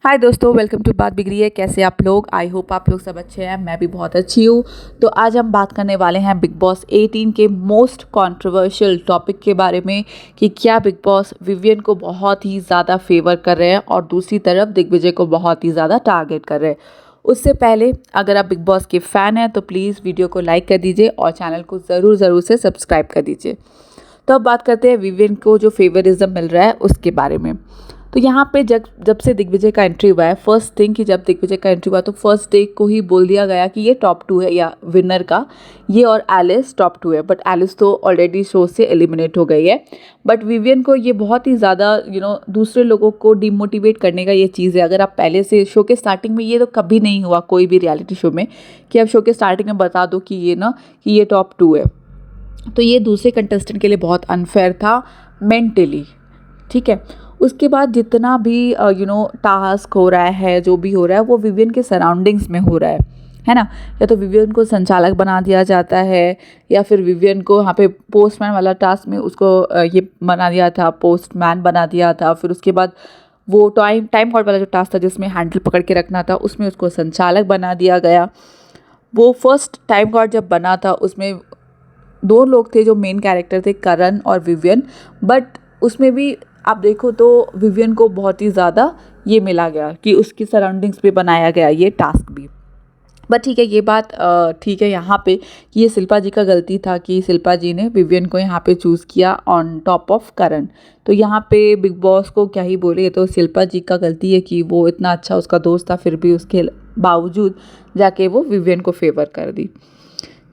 हाय दोस्तों, welcome to बात बिगड़ी है। कैसे आप लोग? आई होप आप लोग सब अच्छे हैं। मैं भी बहुत अच्छी हूँ। तो आज हम बात करने वाले हैं बिग बॉस 18 के मोस्ट कंट्रोवर्शियल टॉपिक के बारे में कि क्या बिग बॉस विवियन को बहुत ही ज़्यादा फेवर कर रहे हैं और दूसरी तरफ दिग्विजय को बहुत ही ज़्यादा टारगेट कर रहे हैं। उससे पहले अगर आप बिग बॉस के फ़ैन हैं तो प्लीज़ वीडियो को लाइक कर दीजिए और चैनल को ज़रूर से सब्सक्राइब कर दीजिए। तो अब बात करते हैं विवियन को जो फेवरिज्म मिल रहा है उसके बारे में। तो यहाँ पे जब से दिग्विजय का एंट्री हुआ है, फर्स्ट थिंग कि जब दिग्विजय का एंट्री हुआ तो फर्स्ट डे को ही बोल दिया गया कि ये टॉप 2 है या विनर का, ये और एलिस टॉप 2 है। बट एलिस तो ऑलरेडी शो से एलिमिनेट हो गई है। बट विवियन को ये बहुत ही ज़्यादा दूसरे लोगों को डिमोटिवेट करने का ये चीज़ है। अगर आप पहले से शो के स्टार्टिंग में, ये तो कभी नहीं हुआ कोई भी रियलिटी शो में कि आप शो के स्टार्टिंग में बता दो कि ये टॉप 2 है, तो ये दूसरे कंटेस्टेंट के लिए बहुत अनफेयर था मेंटली। ठीक है। उसके बाद जितना भी टास्क हो रहा है, जो भी हो रहा है वो विवियन के सराउंडिंग्स में हो रहा है ना। या तो विवियन को संचालक बना दिया जाता है या फिर विवियन को यहाँ पे पोस्टमैन वाला टास्क में उसको ये बना दिया था, पोस्टमैन बना दिया था। फिर उसके बाद वो टाइम कॉर्ड वाला जो टास्क था जिसमें हैंडल पकड़ के रखना था, उसमें उसको संचालक बना दिया गया। वो फर्स्ट टाइम कॉर्ड जब बना था उसमें दो लोग थे जो मेन कैरेक्टर थे, करण और विवियन। बट उसमें भी आप देखो तो विवियन को बहुत ही ज़्यादा ये मिला गया कि उसकी सराउंडिंग्स पे बनाया गया ये टास्क भी। बट ठीक है, ये बात ठीक है यहाँ पे कि ये शिल्पा जी का गलती था कि शिल्पा जी ने विवियन को यहाँ पे चूज़ किया ऑन टॉप ऑफ करण। तो यहाँ पे बिग बॉस को क्या ही बोले, ये तो शिल्पा जी का गलती है कि वो इतना अच्छा उसका दोस्त था फिर भी उसके बावजूद जाके वो विवियन को फेवर कर दी।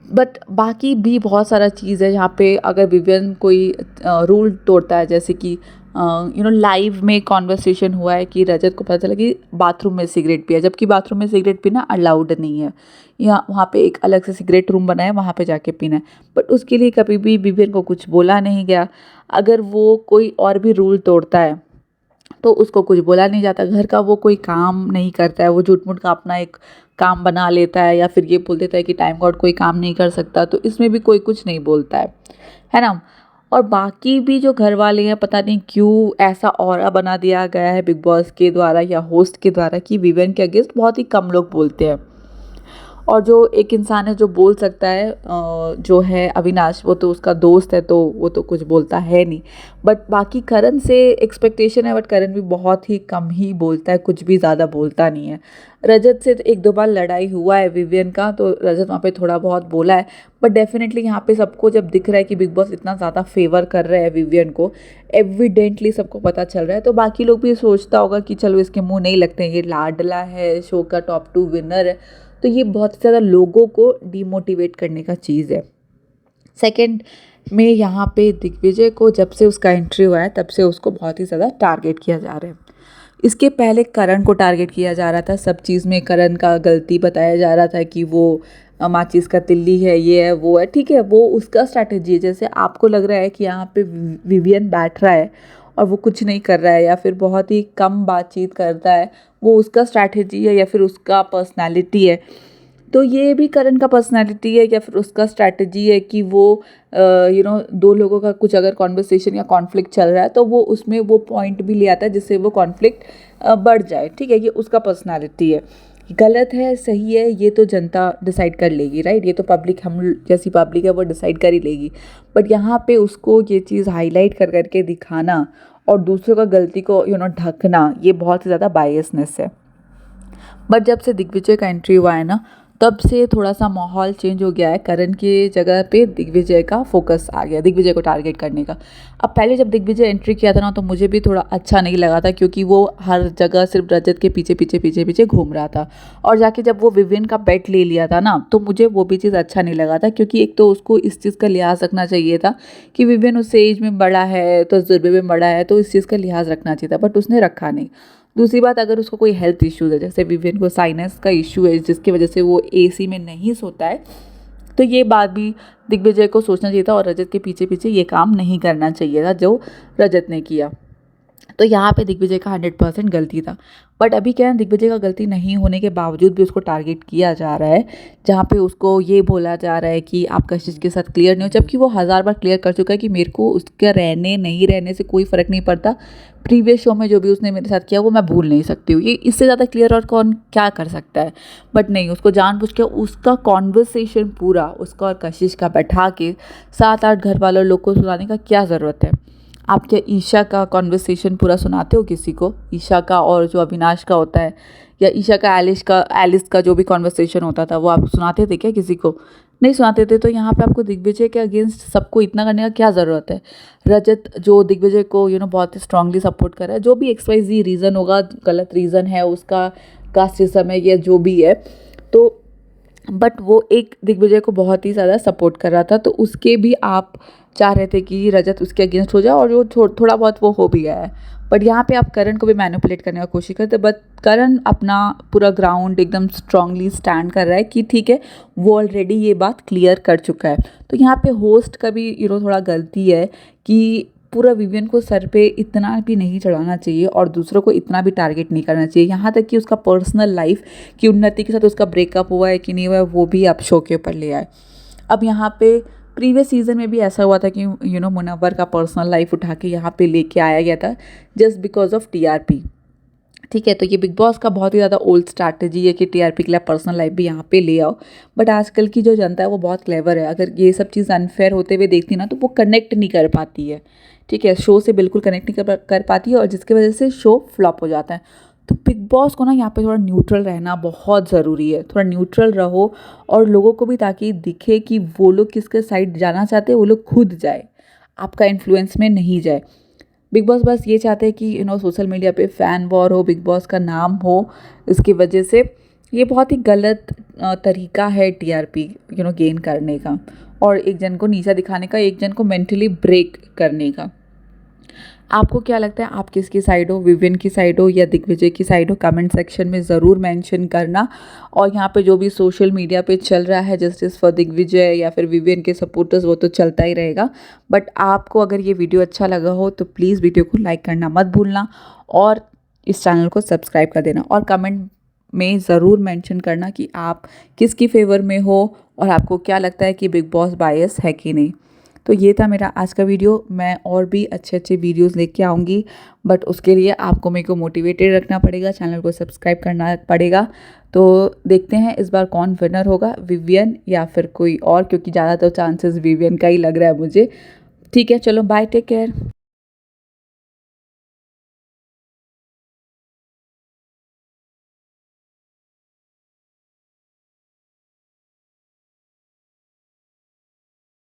बट बाकी भी बहुत सारा चीज़ है जहाँ पे अगर विवियन कोई रूल तोड़ता है, जैसे कि लाइव में कॉन्वर्सेशन हुआ है कि रजत को पता चला कि बाथरूम में सिगरेट पिया, जबकि बाथरूम में सिगरेट पीना अलाउड नहीं है। यहाँ वहाँ पे एक अलग से सिगरेट रूम बना है, वहाँ पे जाके पीना है। बट उसके लिए कभी भी विवियन को कुछ बोला नहीं गया। अगर वो कोई और भी रूल तोड़ता है तो उसको कुछ बोला नहीं जाता। घर का वो कोई काम नहीं करता है, वो झूठ मूठ का अपना एक काम बना लेता है या फिर ये बोल देता है कि टाइम गॉड कोई काम नहीं कर सकता, तो इसमें भी कोई कुछ नहीं बोलता है ना। और बाकी भी जो घर वाले हैं, पता नहीं क्यों ऐसा ऑरा बना दिया गया है बिग बॉस के द्वारा या होस्ट के द्वारा कि विवियन के अगेंस्ट बहुत ही कम लोग बोलते हैं। और जो एक इंसान है जो बोल सकता है जो है अविनाश, वो तो उसका दोस्त है तो वो तो कुछ बोलता है नहीं। बट बाकी करण से एक्सपेक्टेशन है, बट करण भी बहुत ही कम ही बोलता है, कुछ भी ज़्यादा बोलता नहीं है। रजत से तो एक दो बार लड़ाई हुआ है विवियन का, तो रजत वहाँ पे थोड़ा बहुत बोला है। बट डेफिनेटली यहाँ पे सबको जब दिख रहा है कि बिग बॉस इतना ज़्यादा फेवर कर रहे हैं विवियन को, एविडेंटली सबको पता चल रहा है, तो बाकी लोग भी सोचता होगा कि चलो इसके मुँह नहीं लगते हैं, ये लाडला है, शो का टॉप 2 विनर है। तो ये बहुत ज़्यादा लोगों को डिमोटिवेट करने का चीज़ है। सेकंड में यहाँ पे दिग्विजय को जब से उसका एंट्री हुआ है तब से उसको बहुत ही ज़्यादा टारगेट किया जा रहा है। इसके पहले करण को टारगेट किया जा रहा था, सब चीज़ में करण का गलती बताया जा रहा था कि वो माचिस का तिल्ली है, ये है, वो है। ठीक है, वो उसका स्ट्रैटेजी है। जैसे आपको लग रहा है कि यहाँ पे विवियन बैठ रहा है और वो कुछ नहीं कर रहा है या फिर बहुत ही कम बातचीत करता है, वो उसका स्ट्रैटेजी है या फिर उसका पर्सनालिटी है। तो ये भी करण का पर्सनालिटी है या फिर उसका स्ट्रैटेजी है कि वो दो लोगों का कुछ अगर कॉन्वर्सेशन या कॉन्फ्लिक्ट चल रहा है तो वो उसमें वो पॉइंट भी ले आता है जिससे वो कॉन्फ्लिक्ट बढ़ जाए। ठीक है, ये उसका पर्सनालिटी है। गलत है सही है ये तो जनता डिसाइड कर लेगी, राइट। ये तो पब्लिक, हम जैसी पब्लिक है वो डिसाइड कर ही लेगी। बट यहाँ पे उसको ये चीज़ हाईलाइट कर करके दिखाना और दूसरों का गलती को ढकना, ये बहुत ही ज़्यादा बायसनेस है। बट जब से दिग्विजय का एंट्री हुआ है ना, तब से थोड़ा सा माहौल चेंज हो गया है। करण के जगह पे दिग्विजय का फोकस आ गया, दिग्विजय को टारगेट करने का। अब पहले जब दिग्विजय एंट्री किया था ना तो मुझे भी थोड़ा अच्छा नहीं लगा था, क्योंकि वो हर जगह सिर्फ रजत के पीछे घूम रहा था। और जाके जब वो विवियन का बेट ले लिया था ना, तो मुझे वो भी चीज़ अच्छा नहीं लगा था, क्योंकि एक तो उसको इस चीज़ का लिहाज रखना चाहिए था कि विवियन उससे एज में बड़ा है, तो तजुर्बे में बड़ा है, तो इस चीज़ का लिहाज रखना चाहिए था, बट उसने रखा नहीं। दूसरी बात, अगर उसको कोई हेल्थ इश्यूज़ है, जैसे विवियन को साइनस का इशू है जिसकी वजह से वो एसी में नहीं सोता है, तो ये बात भी दिग्विजय को सोचना चाहिए था और रजत के पीछे ये काम नहीं करना चाहिए था जो रजत ने किया। तो यहाँ पे दिग्विजय का 100% गलती था। बट अभी क्या है, दिग्विजय का गलती नहीं होने के बावजूद भी उसको टारगेट किया जा रहा है, जहाँ पे उसको ये बोला जा रहा है कि आप कशिश के साथ क्लियर नहीं हो, जबकि वो 1000 बार क्लियर कर चुका है कि मेरे को उसके रहने नहीं रहने से कोई फ़र्क नहीं पड़ता। प्रीवियस शो में जो भी उसने मेरे साथ किया वो मैं भूल नहीं सकती हूँ। ये इससे ज़्यादा क्लियर और कौन क्या कर सकता है। बट नहीं, उसको जानबूझ के उसका कॉन्वर्सेशन पूरा उसका और कशिश का बैठा के 7-8 घर वालों लोग को सुनाने का क्या ज़रूरत है। आप क्या ईशा का कॉन्वर्सेशन पूरा सुनाते हो किसी को? ईशा का और जो अविनाश का होता है, या ईशा का एलिस का जो भी कॉन्वर्सेशन होता था वो आप सुनाते थे क्या किसी को? नहीं सुनाते थे। तो यहाँ पे आपको दिग्विजय के अगेंस्ट सबको इतना करने का क्या ज़रूरत है? रजत जो दिग्विजय को बहुत ही स्ट्रांगली सपोर्ट कर रहा है, जो भी XYZ रीज़न होगा, गलत रीज़न है उसका, कास्टिज्म है या जो भी है, तो बट वो एक दिग्विजय को बहुत ही ज़्यादा सपोर्ट कर रहा था, तो उसके भी आप चाह रहे थे कि रजत उसके अगेंस्ट हो जाए, और वो थोड़ा बहुत वो हो भी गया है। बट यहाँ पे आप करण को भी मैनिपुलेट करने का कोशिश करते, बट करण अपना पूरा ग्राउंड एकदम स्ट्रांगली स्टैंड कर रहा है कि ठीक है, वो ऑलरेडी ये बात क्लियर कर चुका है। तो यहाँ पे होस्ट का भी थोड़ा गलती है कि पूरा विवियन को सर पे इतना भी नहीं चढ़ाना चाहिए और दूसरों को इतना भी टारगेट नहीं करना चाहिए। यहाँ तक कि उसका पर्सनल लाइफ की उन्नति के साथ उसका ब्रेकअप हुआ है कि नहीं हुआ है वो भी आप शो के ऊपर ले आए। अब यहाँ पे प्रीवियस सीजन में भी ऐसा हुआ था कि मुनव्वर का पर्सनल लाइफ उठा के यहाँ पे लेके आया गया था जस्ट बिकॉज ऑफ TRP। ठीक है, तो ये बिग बॉस का बहुत ही ज़्यादा ओल्ड स्ट्रैटेजी है कि TRP के लिए पर्सनल लाइफ भी यहाँ पे ले आओ। बट आजकल की जो जनता है वो बहुत क्लेवर है। अगर ये सब चीज़ अनफेयर होते हुए देखती ना तो वो कनेक्ट नहीं कर पाती है। ठीक है, शो से बिल्कुल कनेक्ट नहीं कर पाती है, और जिसकी वजह से शो फ्लॉप हो जाता है। तो बिग बॉस को ना यहाँ पे थोड़ा न्यूट्रल रहना बहुत ज़रूरी है। थोड़ा न्यूट्रल रहो और लोगों को भी, ताकि दिखे कि वो लोग किसके साइड जाना चाहते हैं, वो लोग खुद जाए, आपका इन्फ्लुएंस में नहीं जाए। बिग बॉस बस ये चाहते हैं कि सोशल मीडिया पे फ़ैन वॉर हो, बिग बॉस का नाम हो, इसकी वजह से ये बहुत ही गलत तरीका है TRP गेन करने का, और एक जन को नीचा दिखाने का, एक जन को मेंटली ब्रेक करने का। आपको क्या लगता है, आप किसकी साइड हो? विवियन की साइड हो या दिग्विजय की साइड हो? कमेंट सेक्शन में ज़रूर मेंशन करना। और यहाँ पे जो भी सोशल मीडिया पे चल रहा है, जस्टिस फॉर दिग्विजय या फिर विवियन के सपोर्टर्स, वो तो चलता ही रहेगा। बट आपको अगर ये वीडियो अच्छा लगा हो तो प्लीज़ वीडियो को लाइक करना मत भूलना, और इस चैनल को सब्सक्राइब कर देना, और कमेंट में ज़रूर मेंशन करना कि आप किसकी फेवर में हो और आपको क्या लगता है कि बिग बॉस बायस है कि नहीं। तो ये था मेरा आज का वीडियो। मैं और भी अच्छे अच्छे वीडियोस लेके आऊँगी, बट उसके लिए आपको मेरे को मोटिवेटेड रखना पड़ेगा, चैनल को सब्सक्राइब करना पड़ेगा। तो देखते हैं इस बार कौन विनर होगा, विवियन या फिर कोई और, क्योंकि ज़्यादातर चांसेस विवियन का ही लग रहा है मुझे। ठीक है, चलो बाय, टेक केयर।